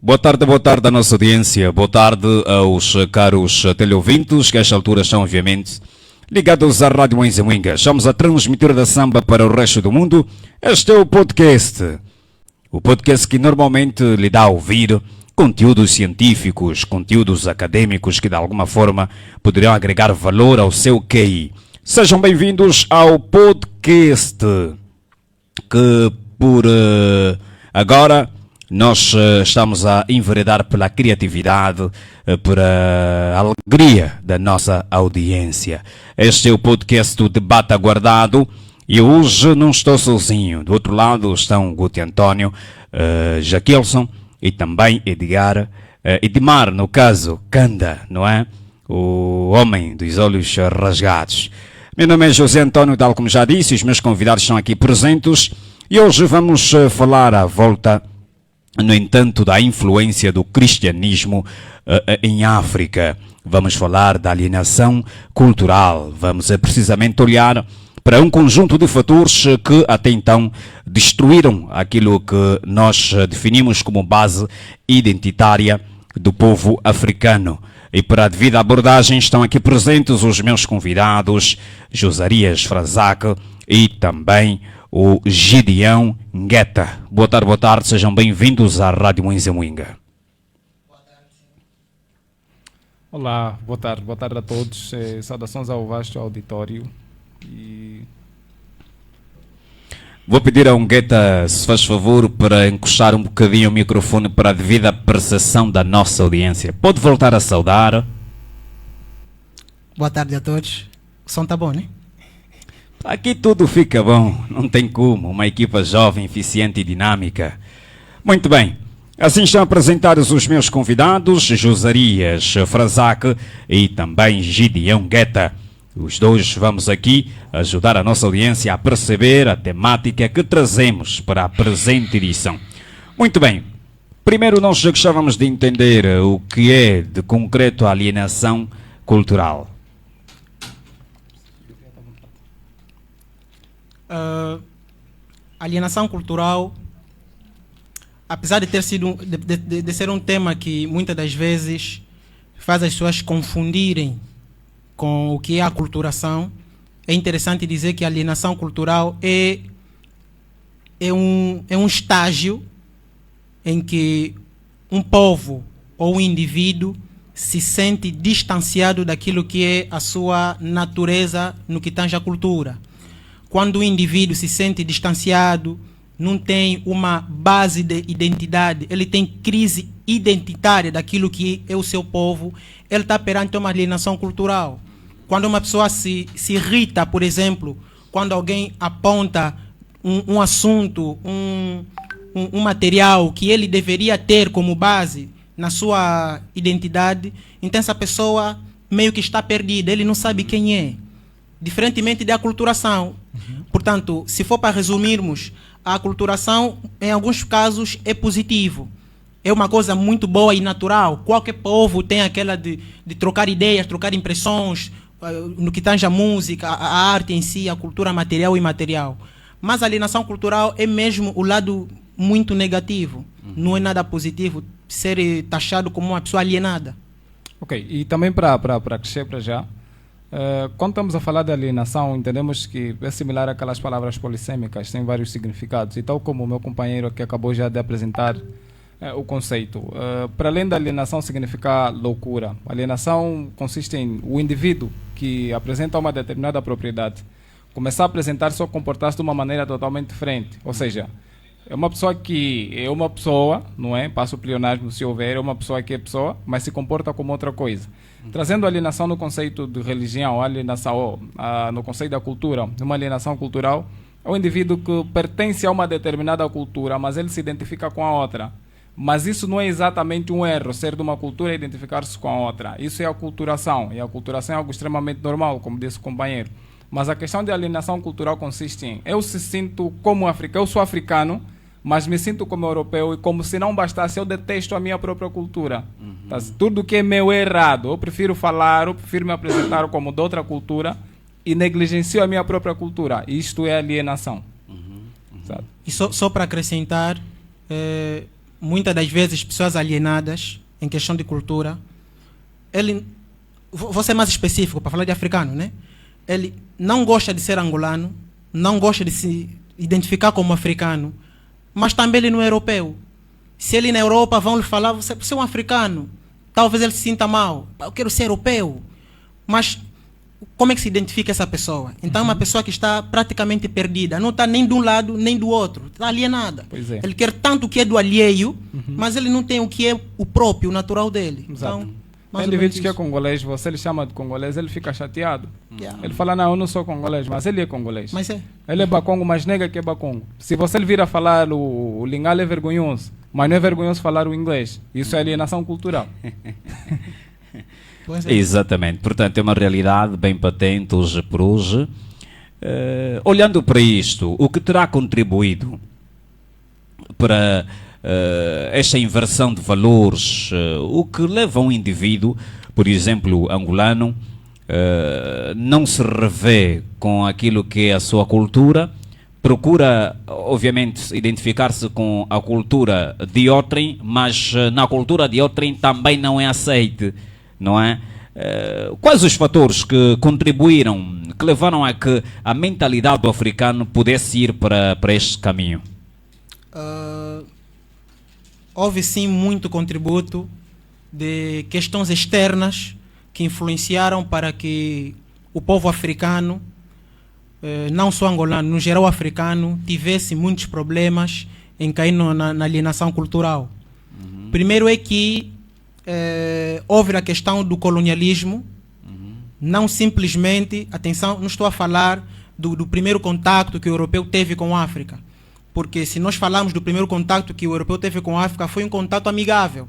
Boa tarde à nossa audiência, boa tarde aos caros teleouvintes, que a esta altura são obviamente ligados à Rádio Moinzemuinga. Estamos a transmitir da samba para o resto do mundo. Este é o podcast que normalmente lhe dá a ouvir conteúdos científicos, conteúdos acadêmicos que de alguma forma poderiam agregar valor ao seu QI. Sejam bem-vindos ao podcast que por agora nós estamos a enveredar pela criatividade, pela alegria da nossa audiência. Este é o podcast do Debate Aguardado e hoje não estou sozinho. Do outro lado estão Guti António, Jaquilson e também Edmar, no caso, Kanda, não é? O homem dos olhos rasgados. Meu nome é José António, tal como já disse, os meus convidados estão aqui presentes e hoje vamos falar à volta, no entanto, da influência do cristianismo em África. Vamos falar da alienação cultural. Vamos precisamente olhar para um conjunto de fatores que até então destruíram aquilo que nós definimos como base identitária do povo africano. E para a devida abordagem estão aqui presentes os meus convidados, Josarias Frazak e também o Gideão Ngueta. Boa tarde, sejam bem-vindos à Rádio Moinzemuinga. Olá, boa tarde a todos. Saudações ao vasto auditório. Vou pedir a Ngueta, se faz favor, para encostar um bocadinho o microfone para a devida percepção da nossa audiência. Pode voltar a saudar. Boa tarde a todos. O som tá bom, né? Aqui tudo fica bom, não tem como, uma equipa jovem, eficiente e dinâmica. Muito bem, assim estão apresentados os meus convidados, Josarias Frazak e também Gideão Ngueta. Os dois vamos aqui ajudar a nossa audiência a perceber a temática que trazemos para a presente edição. Muito bem, primeiro nós gostávamos de entender o que é de concreto a alienação cultural. Alienação cultural, apesar de ter sido de ser um tema que muitas das vezes faz as pessoas confundirem com o que é a aculturação, é interessante dizer que a alienação cultural é um estágio em que um povo ou um indivíduo se sente distanciado daquilo que é a sua natureza no que tange à cultura. Quando o indivíduo se sente distanciado, não tem uma base de identidade, ele tem crise identitária daquilo que é o seu povo, ele está perante uma alienação cultural. Quando uma pessoa se irrita, por exemplo, quando alguém aponta um assunto, um material que ele deveria ter como base na sua identidade, então essa pessoa meio que está perdida, ele não sabe quem é. Diferentemente da aculturação. Portanto, se for para resumirmos, a aculturação, em alguns casos, é positivo. É uma coisa muito boa e natural. Qualquer povo tem aquela de trocar ideias, trocar impressões, no que tange a música, a arte em si, a cultura material e imaterial. Mas a alienação cultural é mesmo o lado muito negativo. Não é nada positivo ser taxado como uma pessoa alienada. Ok, e também para crescer para já, quando estamos a falar de alienação, entendemos que é similar àquelas palavras polissêmicas, tem vários significados. E tal como o meu companheiro que acabou já de apresentar o conceito, para além da alienação significar loucura, alienação consiste em o indivíduo que apresenta uma determinada propriedade começar a apresentar-se ou comportar-se de uma maneira totalmente diferente. Ou seja, é uma pessoa que é uma pessoa, não é? Passa o pleonasmo se houver, é uma pessoa que é pessoa, mas se comporta como outra coisa. Trazendo a alienação no conceito de religião, alienação no conceito da cultura, uma alienação cultural, é um indivíduo que pertence a uma determinada cultura, mas ele se identifica com a outra. Mas isso não é exatamente um erro, ser de uma cultura e identificar-se com a outra. Isso é aculturação, e a aculturação é algo extremamente normal, como disse o companheiro. Mas a questão de alienação cultural consiste em eu se sinto como africano, eu sou africano, mas me sinto como europeu e como se não bastasse, eu detesto a minha própria cultura. Tá? Tudo que é meu é errado. Eu prefiro falar, eu prefiro me apresentar como de outra cultura e negligencio a minha própria cultura. Isto é alienação. E só para acrescentar, muitas das vezes pessoas alienadas em questão de cultura, ele, vou ser mais específico para falar de africano, né? Ele não gosta de ser angolano, não gosta de se identificar como africano, mas também ele não é europeu. Se ele na Europa vão lhe falar, você é um africano, talvez ele se sinta mal, eu quero ser europeu, mas como é que se identifica essa pessoa? Então é uma pessoa que está praticamente perdida, não está nem de um lado nem do outro, está alienada. Pois é. Ele quer tanto o que é do alheio, mas ele não tem o que é o próprio, o natural dele. Exato. Então, Tem indivíduos que é congolês, você lhe chama de congolês, ele fica chateado. Yeah. Ele fala, não, eu não sou congolês, mas ele é congolês. Mas é. Ele é bacongo, mas nega que é bacongo. Se você lhe vir a falar o lingala é vergonhoso, mas não é vergonhoso falar o inglês. Isso é alienação cultural. Pois é. Exatamente. Portanto, é uma realidade bem patente hoje por hoje. Olhando para isto, o que terá contribuído para esta inversão de valores, o que leva um indivíduo, por exemplo, angolano, não se revê com aquilo que é a sua cultura, procura, obviamente, identificar-se com a cultura de outrem, mas na cultura de outrem também não é aceite, não é? Quais os fatores que contribuíram, que levaram a que a mentalidade do africano pudesse ir para este caminho? Houve sim muito contributo de questões externas que influenciaram para que o povo africano, não só angolano, no geral africano, tivesse muitos problemas em cair na alienação cultural. Primeiro é que houve a questão do colonialismo, não simplesmente, atenção, não estou a falar do primeiro contato que o europeu teve com a África, porque se nós falarmos do primeiro contato que o europeu teve com a África, foi um contato amigável.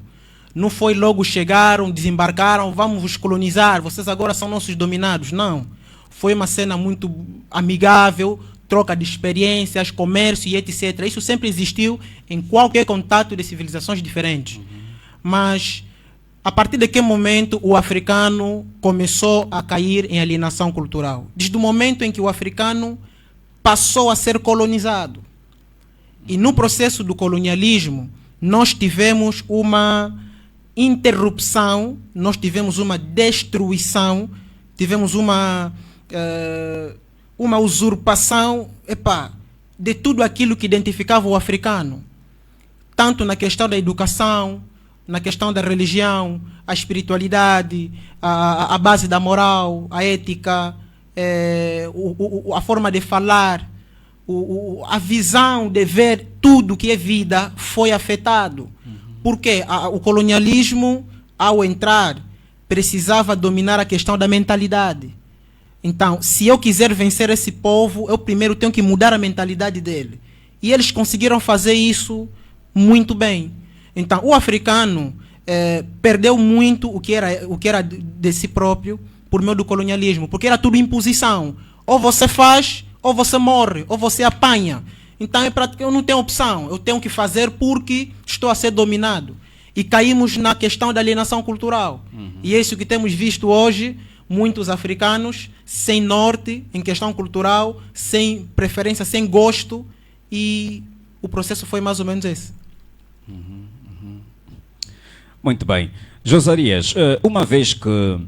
Não foi logo chegaram, desembarcaram, vamos vos colonizar, vocês agora são nossos dominados. Não. Foi uma cena muito amigável, troca de experiências, comércio e etc. Isso sempre existiu em qualquer contato de civilizações diferentes. Mas, a partir de que momento o africano começou a cair em alienação cultural? Desde o momento em que o africano passou a ser colonizado. E no processo do colonialismo, nós tivemos uma interrupção, nós tivemos uma destruição, tivemos uma usurpação de tudo aquilo que identificava o africano. Tanto na questão da educação, na questão da religião, a espiritualidade, a base da moral, a ética, a forma de falar, a visão de ver tudo que é vida foi afetado. Porque o colonialismo, ao entrar, precisava dominar a questão da mentalidade. Então, se eu quiser vencer esse povo, eu primeiro tenho que mudar a mentalidade dele. E eles conseguiram fazer isso muito bem. Então, o africano perdeu muito o que era de si próprio por meio do colonialismo, porque era tudo imposição. Ou você faz, ou você morre, ou você apanha. Então, eu não tenho opção, eu tenho que fazer porque estou a ser dominado. E caímos na questão da alienação cultural. E é isso que temos visto hoje, muitos africanos sem norte em questão cultural, sem preferência, sem gosto, e o processo foi mais ou menos esse. Muito bem. Josarias, uma vez que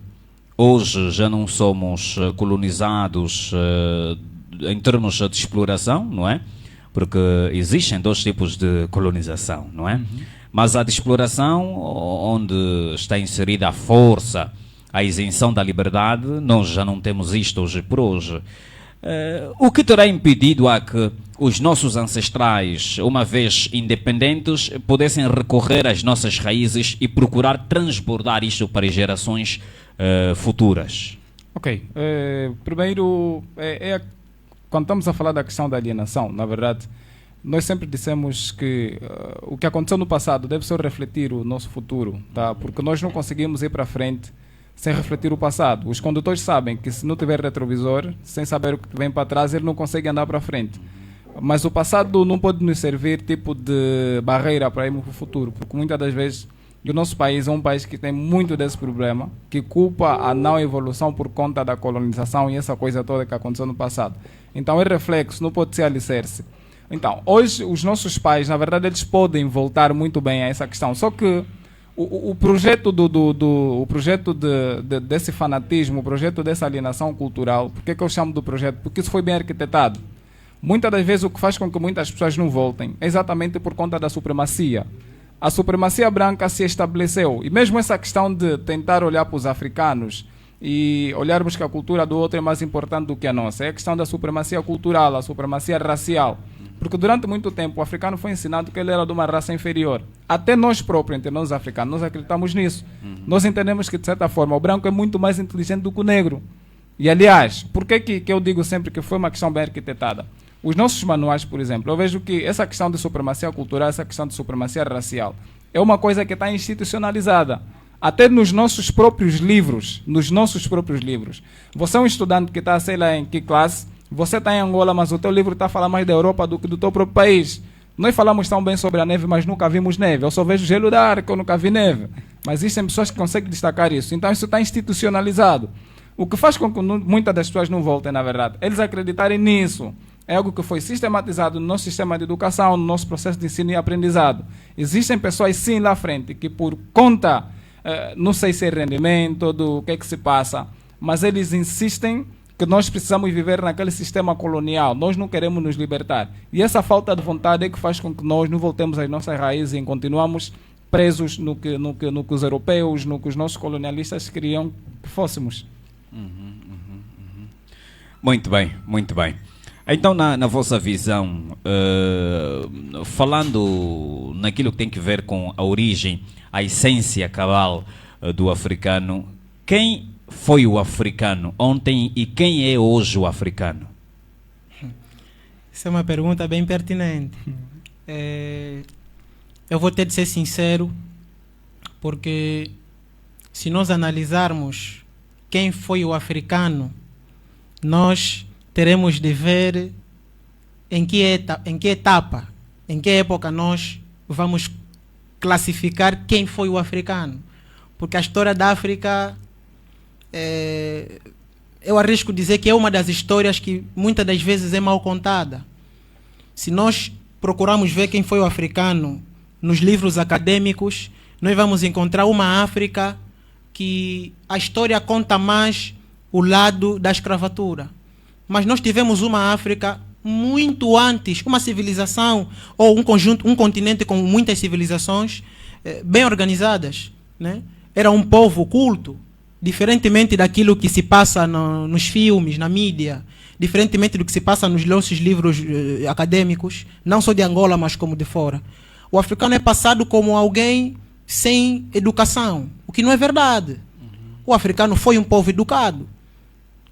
hoje já não somos colonizados em termos de exploração, não é? Porque existem dois tipos de colonização, não é? Mas a de exploração, onde está inserida a força, a isenção da liberdade, nós já não temos isto hoje por hoje. O que terá impedido a que os nossos ancestrais, uma vez independentes, pudessem recorrer às nossas raízes e procurar transbordar isto para gerações futuras? Ok. Primeiro, quando estamos a falar da questão da alienação, na verdade, nós sempre dissemos que o que aconteceu no passado deve só refletir o nosso futuro, tá? Porque nós não conseguimos ir para frente sem refletir o passado. Os condutores sabem que se não tiver retrovisor, sem saber o que vem para trás, ele não consegue andar para frente. Mas o passado não pode nos servir tipo de barreira para irmos para o futuro, porque muitas das vezes o nosso país é um país que tem muito desse problema, que culpa a não evolução por conta da colonização e essa coisa toda que aconteceu no passado. Então é reflexo, não pode ser alicerce. Então, hoje os nossos pais, na verdade, eles podem voltar muito bem a essa questão. Só que o projeto desse fanatismo, o projeto dessa alienação cultural, por que eu chamo do projeto? Porque isso foi bem arquitetado. Muitas das vezes o que faz com que muitas pessoas não voltem é exatamente por conta da supremacia. A supremacia branca se estabeleceu. E mesmo essa questão de tentar olhar para os africanos e olharmos que a cultura do outro é mais importante do que a nossa, é a questão da supremacia cultural, a supremacia racial. Porque durante muito tempo o africano foi ensinado que ele era de uma raça inferior. Até nós próprios, entre nós africanos, nós acreditamos nisso. Nós entendemos que, de certa forma, o branco é muito mais inteligente do que o negro. E, aliás, por que eu digo sempre que foi uma questão bem arquitetada? Os nossos manuais, por exemplo, eu vejo que essa questão de supremacia cultural, essa questão de supremacia racial, é uma coisa que está institucionalizada. Até nos nossos próprios livros, Você é um estudante que está, sei lá, em que classe, você está em Angola, mas o teu livro está a falar mais da Europa do que do teu próprio país. Nós falamos tão bem sobre a neve, mas nunca vimos neve. Eu só vejo gelo da Ártica, eu nunca vi neve. Mas existem pessoas que conseguem destacar isso. Então isso está institucionalizado. O que faz com que muitas das pessoas não voltem, na verdade, eles acreditarem nisso. É algo que foi sistematizado no nosso sistema de educação, no nosso processo de ensino e aprendizado. Existem pessoas, sim, lá à frente, que por conta, não sei se é rendimento, do que é que se passa, mas eles insistem que nós precisamos viver naquele sistema colonial, nós não queremos nos libertar. E essa falta de vontade é que faz com que nós não voltemos às nossas raízes e continuamos presos no que os europeus, no que os nossos colonialistas queriam que fôssemos. Muito bem, muito bem. Então, na vossa visão, falando naquilo que tem que ver com a origem, a essência cabal do africano, quem foi o africano ontem e quem é hoje o africano? Essa é uma pergunta bem pertinente. Eu vou ter de ser sincero, porque se nós analisarmos quem foi o africano, nós teremos de ver em que etapa, em que época nós vamos classificar quem foi o africano. Porque a história da África, eu arrisco dizer que é uma das histórias que muitas das vezes é mal contada. Se nós procurarmos ver quem foi o africano nos livros acadêmicos, nós vamos encontrar uma África que a história conta mais o lado da escravatura. Mas nós tivemos uma África muito antes, uma civilização ou um continente com muitas civilizações bem organizadas, né? Era um povo culto, diferentemente daquilo que se passa nos filmes, na mídia, diferentemente do que se passa nos nossos livros acadêmicos, não só de Angola, mas como de fora. O africano é passado como alguém sem educação, o que não é verdade. O africano foi um povo educado.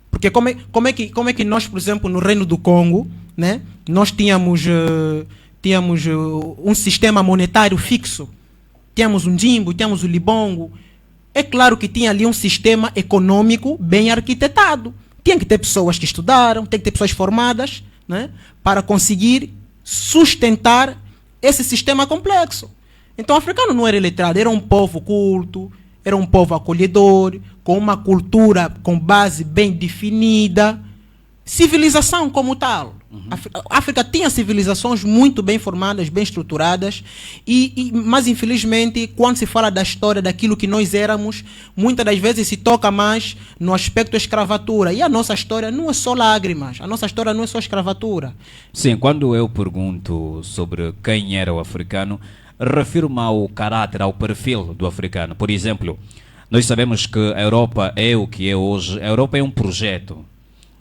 Porque como é que nós, por exemplo, no Reino do Congo, né, nós tínhamos um sistema monetário fixo, tínhamos um Jimbo, tínhamos o Libongo. É claro que tinha ali um sistema econômico bem arquitetado. Tinha que ter pessoas que estudaram, tem que ter pessoas formadas, né, para conseguir sustentar esse sistema complexo. Então o africano não era iletrado, era um povo culto, era um povo acolhedor, com uma cultura com base bem definida, civilização como tal. A África tinha civilizações muito bem formadas, bem estruturadas, mas infelizmente, quando se fala da história, daquilo que nós éramos, muitas das vezes se toca mais no aspecto escravatura. E a nossa história não é só lágrimas, a nossa história não é só escravatura. Sim, quando eu pergunto sobre quem era o africano, refiro-me ao caráter, ao perfil do africano. Por exemplo, nós sabemos que a Europa é o que é hoje. A Europa é um projeto,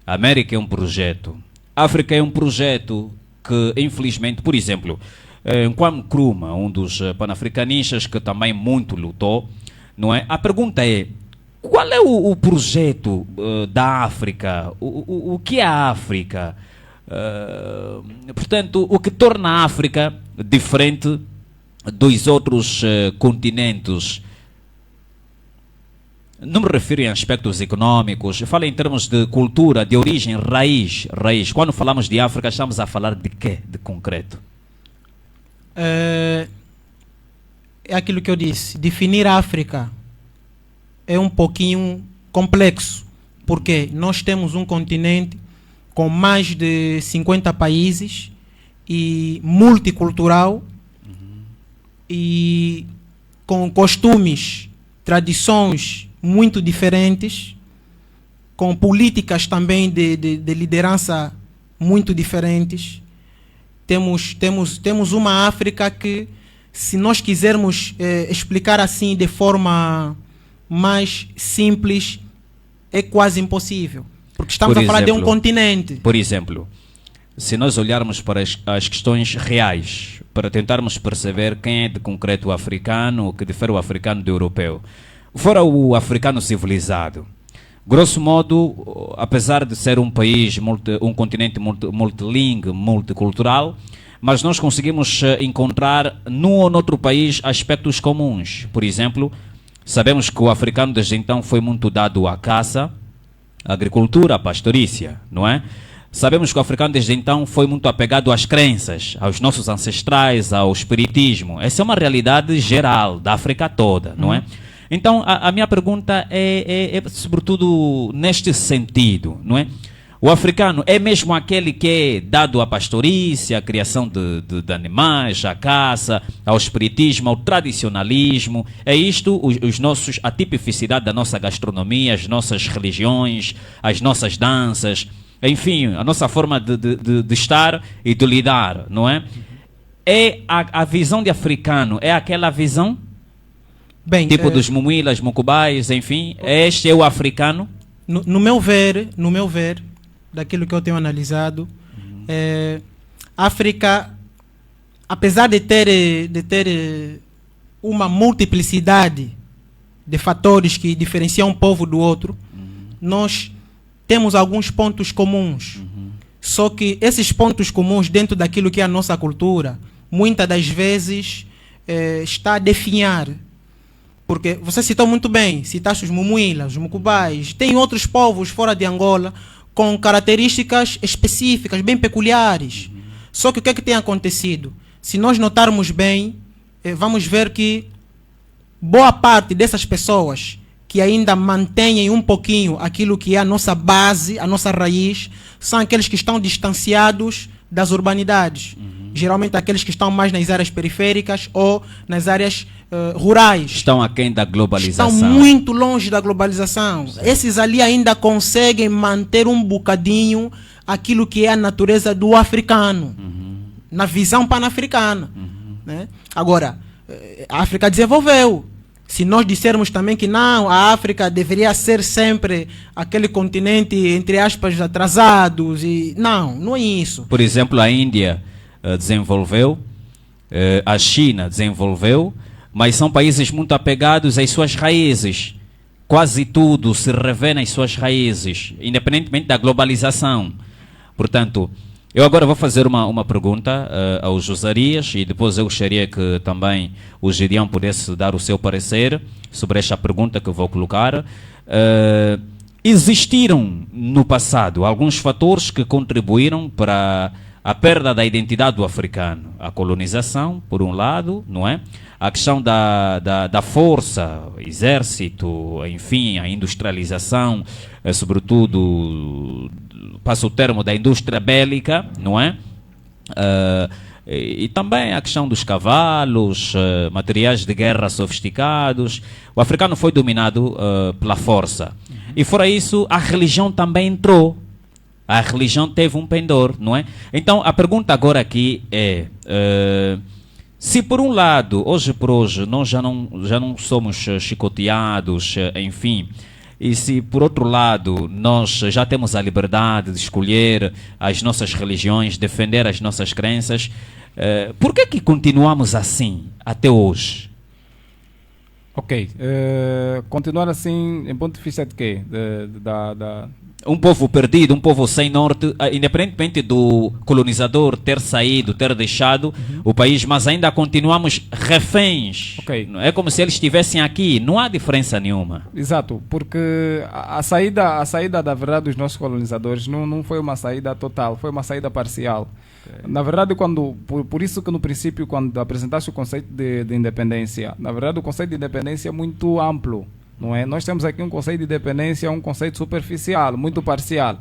a América é um projeto, a África é um projeto que, infelizmente, por exemplo, Kwame Nkrumah, um dos panafricanistas que também muito lutou, não é? A pergunta é, qual é o projeto da África? O que é a África? Portanto, o que torna a África diferente dos outros continentes? Não me refiro em aspectos econômicos, falo em termos de cultura, de origem, raiz. Quando falamos de África, estamos a falar de quê, de concreto? É aquilo que eu disse, definir a África é um pouquinho complexo, porque nós temos um continente com mais de 50 países e multicultural e com costumes, tradições muito diferentes, com políticas também de liderança muito diferentes. Temos uma África que, se nós quisermos explicar assim de forma mais simples, é quase impossível. Porque estamos a falar de um continente. Por exemplo, se nós olharmos para as questões reais, para tentarmos perceber quem é de concreto o africano, o que difere o africano do europeu, fora o africano civilizado, grosso modo, apesar de ser um país, um continente multilingue, multicultural, mas nós conseguimos encontrar num ou noutro país aspectos comuns. Por exemplo, sabemos que o africano desde então foi muito dado à caça, à agricultura, à pastorícia, não é? Sabemos que o africano desde então foi muito apegado às crenças, aos nossos ancestrais, ao espiritismo. Essa é uma realidade geral da África toda, não é? Então, a minha pergunta é sobretudo neste sentido, não é? O africano é mesmo aquele que é dado à pastorícia, à criação de animais, à caça, ao espiritismo, ao tradicionalismo. É isto a tipificidade da nossa gastronomia, as nossas religiões, as nossas danças, enfim, a nossa forma de estar e de lidar, não é? É a visão de africano, é aquela visão? Bem, tipo dos mumuilas, mucubais, enfim, este é o africano? No meu ver, daquilo que eu tenho analisado, a África, apesar de ter uma multiplicidade de fatores que diferenciam um povo do outro, nós temos alguns pontos comuns. Só que esses pontos comuns dentro daquilo que é a nossa cultura, muitas das vezes está a definhar. Porque você citou muito bem, citaste os mumuilas, os mucubais, tem outros povos fora de Angola com características específicas, bem peculiares. Só que o que é que tem acontecido? Se nós notarmos bem, vamos ver que boa parte dessas pessoas que ainda mantêm um pouquinho aquilo que é a nossa base, a nossa raiz, são aqueles que estão distanciados das urbanidades. Geralmente aqueles que estão mais nas áreas periféricas ou nas áreas rurais. Estão aquém da globalização. Estão muito longe da globalização. Sim. Esses ali ainda conseguem manter um bocadinho aquilo que é a natureza do africano, na visão pan-africana. Né? Agora, a África desenvolveu. Se nós dissermos também que não, a África deveria ser sempre aquele continente, entre aspas, atrasados, e não é isso. Por exemplo, a Índia desenvolveu, a China desenvolveu, mas são países muito apegados às suas raízes. Quase tudo se revê nas suas raízes, independentemente da globalização. Portanto, eu agora vou fazer uma pergunta ao Josarias e depois eu gostaria que também o Gideão pudesse dar o seu parecer sobre esta pergunta que eu vou colocar. Existiram no passado alguns fatores que contribuíram para a perda da identidade do africano. A colonização, por um lado, não é? A questão da força, exército, enfim, a industrialização, sobretudo, passa o termo da indústria bélica, não é? E também a questão dos cavalos, materiais de guerra sofisticados. O africano foi dominado pela força. E fora isso, a religião também entrou. A religião teve um pendor, não é? Então, a pergunta agora aqui é... se por um lado, hoje por hoje, nós já não somos chicoteados, enfim, e se por outro lado nós já temos a liberdade de escolher as nossas religiões, defender as nossas crenças, por que continuamos assim até hoje? Ok, continuar assim em ponto de vista de quê? Um povo perdido, um povo sem norte, independentemente do colonizador ter saído, ter deixado o país, mas ainda continuamos reféns. Okay. É como se eles estivessem aqui, não há diferença nenhuma. Exato, porque a saída da verdade dos nossos colonizadores não foi uma saída total, foi uma saída parcial. Okay. Na verdade, por isso que no princípio, quando apresentaste o conceito de independência, na verdade o conceito de independência é muito amplo. Não é? Nós temos aqui um conceito de independência, um conceito superficial, muito parcial.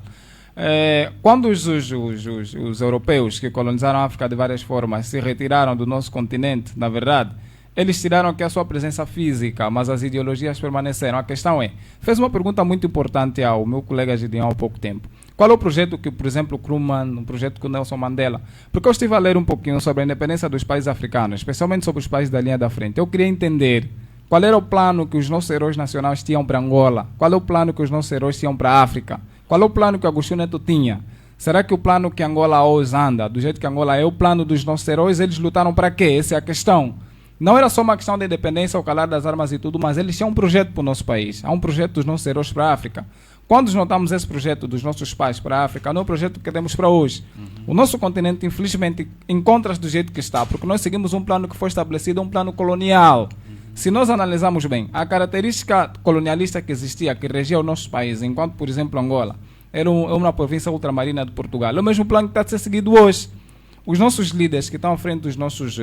Quando os europeus que colonizaram a África de várias formas se retiraram do nosso continente, na verdade, eles tiraram aqui a sua presença física, mas as ideologias permaneceram. A questão é, fez uma pergunta muito importante ao meu colega Gideon há pouco tempo. Qual é o projeto que, por exemplo, o Krumman, o projeto com Nelson Mandela? Porque eu estive a ler um pouquinho sobre a independência dos países africanos, especialmente sobre os países da linha da frente. Eu queria entender qual era o plano que os nossos heróis nacionais tinham para Angola, qual é o plano que os nossos heróis tinham para a África, qual é o plano que Agostinho Neto tinha. Será que o plano que Angola hoje anda, do jeito que Angola é o plano dos nossos heróis, eles lutaram para quê? Essa é a questão. Não era só uma questão de independência, o calar das armas e tudo, mas eles tinham um projeto para o nosso país. Há um projeto dos nossos heróis para a África. Quando notamos esse projeto dos nossos pais para a África, não é o projeto que temos para hoje. O nosso continente, infelizmente, encontra-se do jeito que está, porque nós seguimos um plano que foi estabelecido, um plano colonial. Se nós analisarmos bem, a característica colonialista que existia, que regia o nosso país, enquanto, por exemplo, Angola, era uma província ultramarina de Portugal, é o mesmo plano que está a ser seguido hoje. Os nossos líderes que estão à frente dos nossos,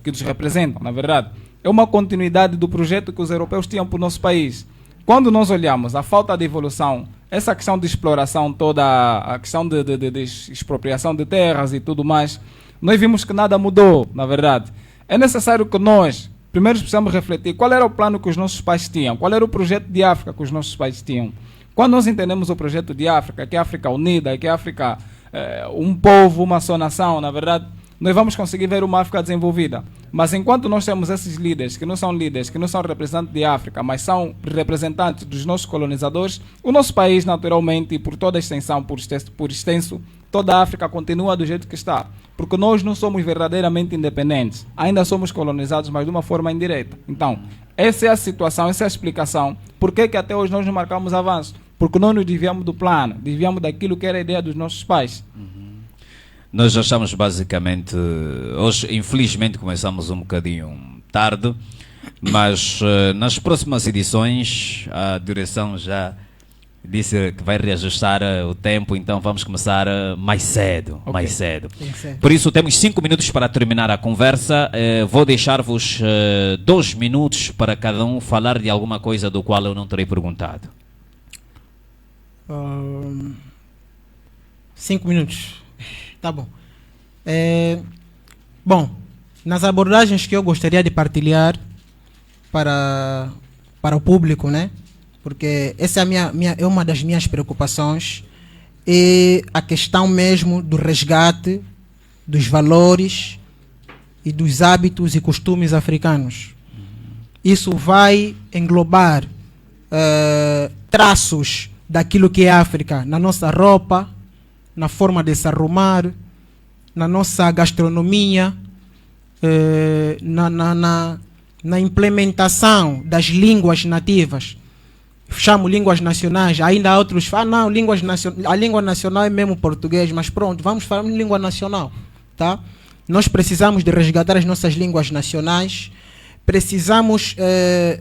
que nos representam, na verdade, é uma continuidade do projeto que os europeus tinham para o nosso país. Quando nós olhamos a falta de evolução, essa questão de exploração toda, a questão de expropriação de terras e tudo mais, nós vimos que nada mudou, na verdade. É necessário que nós, primeiro precisamos refletir qual era o plano que os nossos pais tinham, qual era o projeto de África que os nossos pais tinham. Quando nós entendemos o projeto de África, que é a África unida, que é a África um povo, uma só nação, na verdade, nós vamos conseguir ver uma África desenvolvida. Mas enquanto nós temos esses líderes, que não são representantes de África, mas são representantes dos nossos colonizadores, o nosso país, naturalmente, por toda a extensão, por extenso, toda a África continua do jeito que está. Porque nós não somos verdadeiramente independentes. Ainda somos colonizados, mas de uma forma indireta. Então, essa é a situação, essa é a explicação. Por que até hoje nós não marcamos avanço? Porque nós nos desviamos do plano, desviamos daquilo que era a ideia dos nossos pais. Nós já estamos basicamente, hoje infelizmente começamos um bocadinho tarde, mas nas próximas edições a direção já disse que vai reajustar o tempo, então vamos começar mais cedo, Okay. mais cedo. Por isso temos 5 minutos para terminar a conversa, vou deixar-vos 2 minutos para cada um falar de alguma coisa do qual eu não terei perguntado. 5 minutos. Tá bom. Bom, nas abordagens que eu gostaria de partilhar para o público, né? Porque essa é uma das minhas preocupações, é a questão mesmo do resgate dos valores e dos hábitos e costumes africanos. Isso vai englobar traços daquilo que é África na nossa roupa, na forma de se arrumar, na nossa gastronomia, na implementação das línguas nativas. Chamo línguas nacionais, ainda há outros falam, não, a língua nacional é mesmo português, mas pronto, vamos falar em língua nacional, tá? Nós precisamos de resgatar as nossas línguas nacionais, precisamos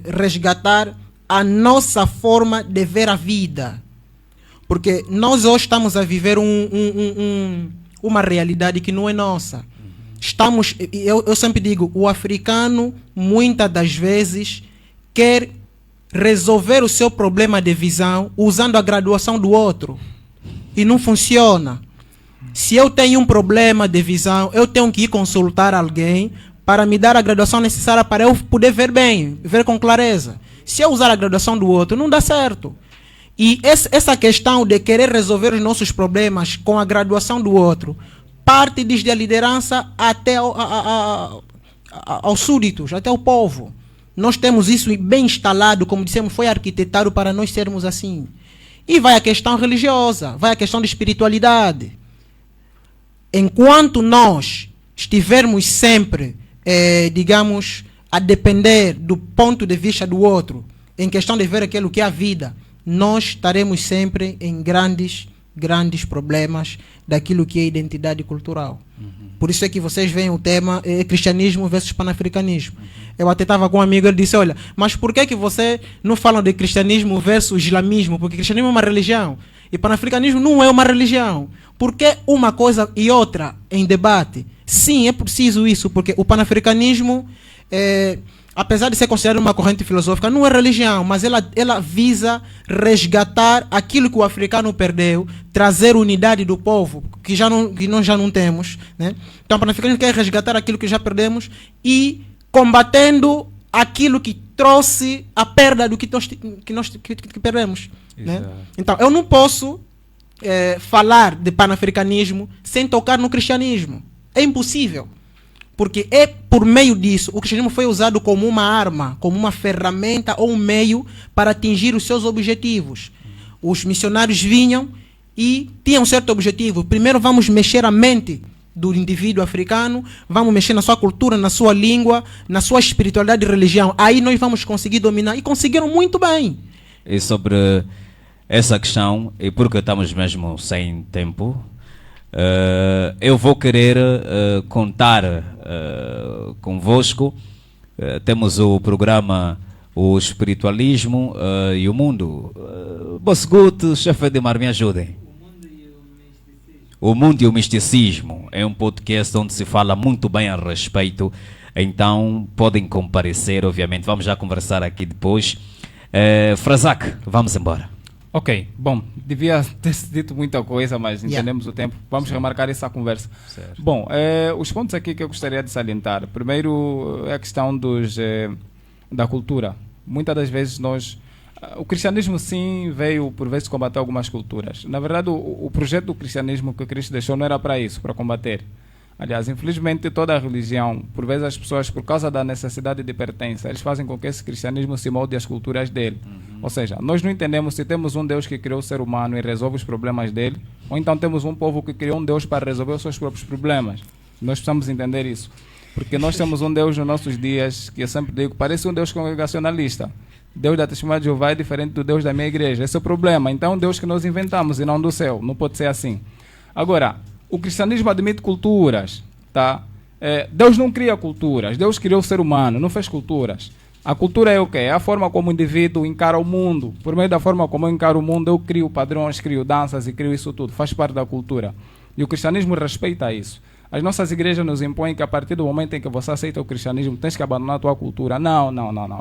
resgatar a nossa forma de ver a vida. Porque nós hoje estamos a viver uma realidade que não é nossa. Eu sempre digo, o africano muitas das vezes quer resolver o seu problema de visão usando a graduação do outro. E não funciona. Se eu tenho um problema de visão, eu tenho que ir consultar alguém para me dar a graduação necessária para eu poder ver bem, ver com clareza. Se eu usar a graduação do outro, não dá certo. E essa questão de querer resolver os nossos problemas com a graduação do outro parte desde a liderança até aos súditos, até o povo. Nós temos isso bem instalado, como dissemos, foi arquitetado para nós sermos assim. E vai a questão religiosa, vai a questão de espiritualidade. Enquanto nós estivermos sempre, digamos, a depender do ponto de vista do outro, em questão de ver aquilo que é a vida, nós estaremos sempre em grandes problemas daquilo que é identidade cultural. Por isso é que vocês veem o tema cristianismo versus panafricanismo. Eu até estava com um amigo, ele disse, olha, mas por que você não fala de cristianismo versus islamismo? Porque cristianismo é uma religião e panafricanismo não é uma religião. Por que uma coisa e outra em debate? Sim, é preciso isso, porque o panafricanismo apesar de ser considerada uma corrente filosófica, não é religião, mas ela visa resgatar aquilo que o africano perdeu, trazer unidade do povo, que nós já não temos, né? Então, o panafricanismo quer resgatar aquilo que já perdemos e combatendo aquilo que trouxe a perda do que perdemos. Né? Então, eu não posso falar de panafricanismo sem tocar no cristianismo. É impossível. Porque é por meio disso, o cristianismo foi usado como uma arma, como uma ferramenta ou um meio para atingir os seus objetivos. Os missionários vinham e tinham um certo objetivo. Primeiro vamos mexer a mente do indivíduo africano, vamos mexer na sua cultura, na sua língua, na sua espiritualidade e religião. Aí nós vamos conseguir dominar. E conseguiram muito bem. E sobre essa questão, e porque estamos mesmo sem tempo, eu vou querer contar convosco. Temos o programa O Espiritualismo e o Mundo. Bosgut, chefe Edmar, me ajudem. O Mundo e o Misticismo é um podcast onde se fala muito bem a respeito. Então podem comparecer, obviamente. Vamos já conversar aqui depois. Frazak, vamos embora. Ok, bom, devia ter dito muita coisa, mas entendemos o tempo. Vamos remarcar essa conversa. Certo. Bom, os pontos aqui que eu gostaria de salientar. Primeiro é a questão da cultura. Muitas das vezes o cristianismo sim veio por vezes combater algumas culturas. Na verdade, o projeto do cristianismo que Cristo deixou não era para isso, para combater. Aliás, infelizmente, toda a religião, por vezes as pessoas, por causa da necessidade de pertença, eles fazem com que esse cristianismo se molde às culturas dele. Ou seja, nós não entendemos se temos um Deus que criou o ser humano e resolve os problemas dele, ou então temos um povo que criou um Deus para resolver os seus próprios problemas. Nós precisamos entender isso. Porque nós temos um Deus nos nossos dias, que eu sempre digo, parece um Deus congregacionalista. Deus da Testemunha de Jeová é diferente do Deus da minha igreja. Esse é o problema. Então é um Deus que nós inventamos e não do céu. Não pode ser assim. Agora, o cristianismo admite culturas, tá? Deus não cria culturas. Deus criou o ser humano, não fez culturas. A cultura é o quê? É a forma como o indivíduo encara o mundo. Por meio da forma como eu encaro o mundo, eu crio padrões, crio danças e crio isso tudo. Faz parte da cultura. E o cristianismo respeita isso. As nossas igrejas nos impõem que a partir do momento em que você aceita o cristianismo, tens que abandonar a tua cultura. Não.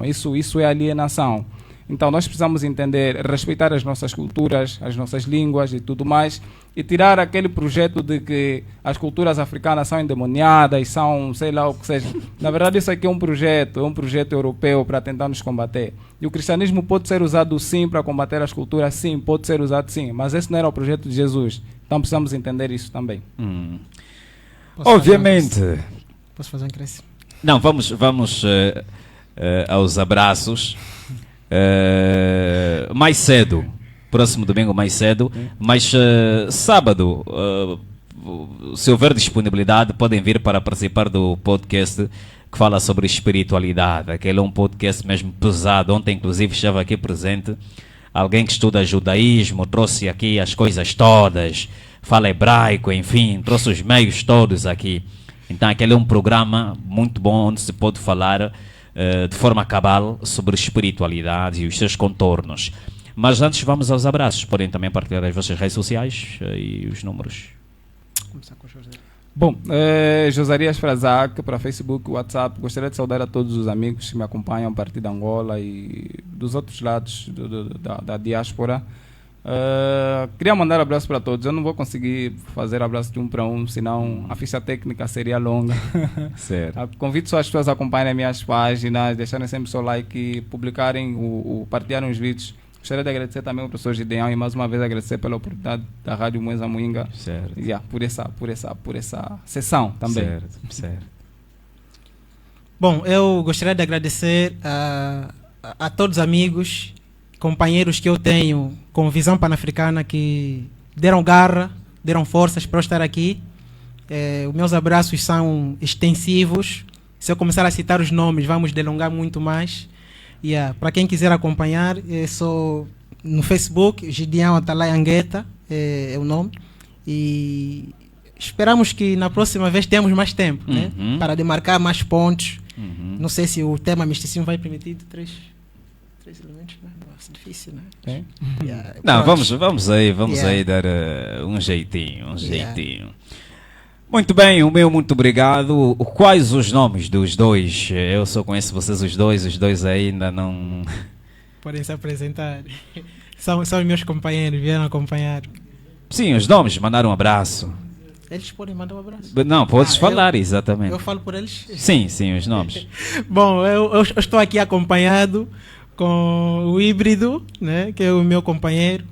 Isso é alienação. Então nós precisamos entender, respeitar as nossas culturas, as nossas línguas e tudo mais, e tirar aquele projeto de que as culturas africanas são endemoniadas, são sei lá o que seja. Na verdade isso aqui é um projeto europeu para tentar nos combater. E o cristianismo pode ser usado sim para combater as culturas, sim, pode ser usado sim, mas esse não era o projeto de Jesus. Então precisamos entender isso também. Obviamente. Posso fazer um crescimento? Não, vamos aos abraços. Mais cedo, próximo domingo mais cedo, mas sábado, se houver disponibilidade, podem vir para participar do podcast que fala sobre espiritualidade. Aquele é um podcast mesmo pesado. Ontem inclusive estava aqui presente alguém que estuda judaísmo, trouxe aqui as coisas todas, fala hebraico, enfim, trouxe os meios todos aqui. Então aquele é um programa muito bom onde se pode falar de forma cabal sobre espiritualidade e os seus contornos. Mas antes vamos aos abraços. Podem também partilhar as vossas redes sociais e os números. Começar com o José. Bom, Josarias Frazak para Facebook, WhatsApp. Gostaria de saudar a todos os amigos que me acompanham a partir de Angola e dos outros lados da diáspora. Queria mandar abraço para todos. Eu não vou conseguir fazer abraço de um para um, senão a ficha técnica seria longa. Certo. Convido só as pessoas a acompanharem as minhas páginas, deixarem sempre o seu like, publicarem, partilharem os vídeos. Gostaria de agradecer também ao professor Gideão e mais uma vez agradecer pela oportunidade da Rádio Moinza Moinga. Certo. Por essa sessão também. Certo. Bom, eu gostaria de agradecer a todos os amigos, companheiros que eu tenho com visão panafricana que deram garra, deram forças para eu estar aqui. Os meus abraços são extensivos. Se eu começar a citar os nomes, vamos delongar muito mais. Para quem quiser acompanhar, sou no Facebook, Gideão Atalay Angueta, é o nome. E esperamos que na próxima vez tenhamos mais tempo, né? Para demarcar mais pontos. Não sei se o tema misticismo vai permitir três elementos, né? Nossa, difícil, né? Não, vamos aí dar um jeitinho. Muito bem, o meu muito obrigado. Quais os nomes dos dois? Eu só conheço vocês os dois ainda não... Podem se apresentar. São os meus companheiros, vieram acompanhar. Sim, os nomes, mandar um abraço. Eles podem mandar um abraço. Não, podes falar, exatamente. Eu falo por eles? Sim, os nomes. Bom, eu estou aqui acompanhado com o Híbrido, né, que é o meu companheiro,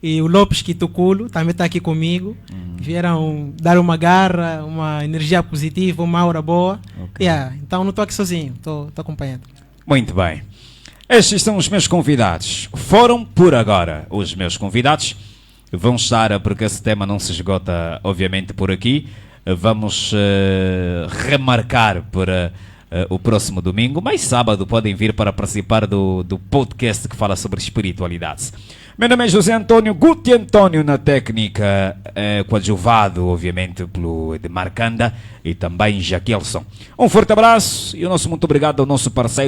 e o Lopes Quituculo também está aqui comigo. Vieram dar uma garra, uma energia positiva, uma aura boa. Ok. Então não estou aqui sozinho, estou acompanhado. Muito bem. Estes são os meus convidados. Foram por agora os meus convidados. Vão estar, porque esse tema não se esgota, obviamente, por aqui. Vamos remarcar para o próximo domingo, mas sábado podem vir para participar do podcast que fala sobre espiritualidade. Meu nome é José Antônio Guti Antônio, na técnica, coadjuvado, obviamente, pelo Edmar Kanda e também Jaquelson. Um forte abraço e o nosso muito obrigado ao nosso parceiro